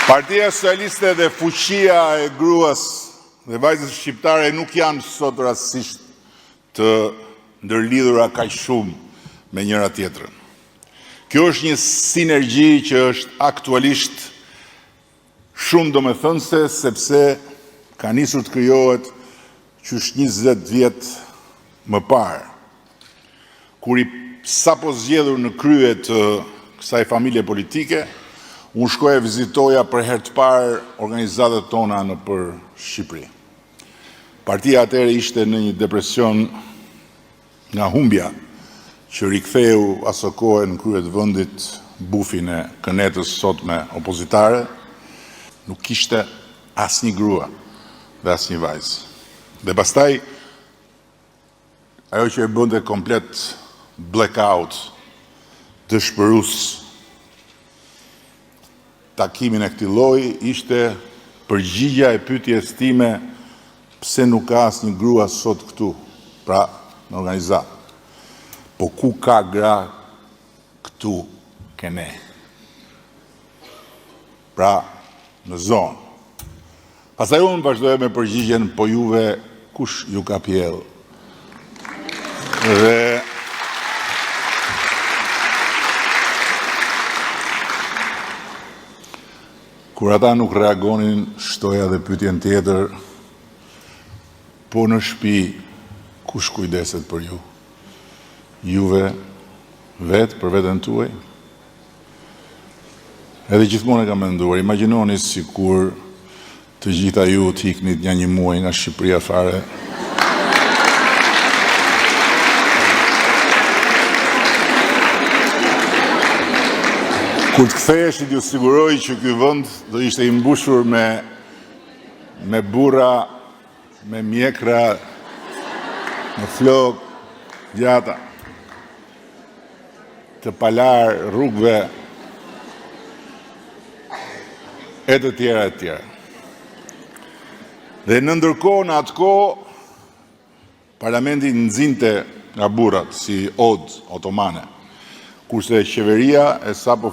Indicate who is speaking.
Speaker 1: Partia Socialiste dhe fuqia e gruas dhe vajzës shqiptare nuk janë sot rastësisht të ndërlidhura kaq shumë me njëra tjetrën. Kjo është një sinergji që është aktualisht shumë domethënëse sepse ka nisur të krijohet qysh 20 vjet më parë, kur i sapo zgjedhur në krye të kësaj familje politike, unë shkoja vizitoja për herë të parë organizatat tona në për Shqipëri. Partia atëherë ishte në një depresion nga humbja që riktheu aso kohë në krye të vendit bufin e kënetës sotme opozitare, nuk kishte asnjë grua dhe asnjë vajzë. Dhe pastaj ajo që e bënte komplet blackout dëshpërues takimin e këtij lloji ishte përgjigja e pyetjes time pse nuk ka asnjë grua sot këtu, pra në organizat. Po ku ka gra këtu ke ne? Pra në zonë. Pastaj unë vazhdoj me përgjigjen, po juve kush ju ka pjell? Dhe kur ata nuk reagonin, shtoja dhe pyetjen tjetër, po në shtëpi kush kujdeset për ju? Juve vetë për veten tuaj? Edhe gjithmonë e kam menduar, imagjinoni sikur të gjitha ju të iknit një muaj nga Shqipëria fare. Kur të ktheheshit, ju siguroj që ky vend do ishte i mbushur me burra, me mjekra, me flok gjata, të palar rrugëve e të tjera e tjera. Dhe në ndërkohë, në atë kohë, parlamenti nxinte nga burrat si odë otomane, kurse qeveria e sapo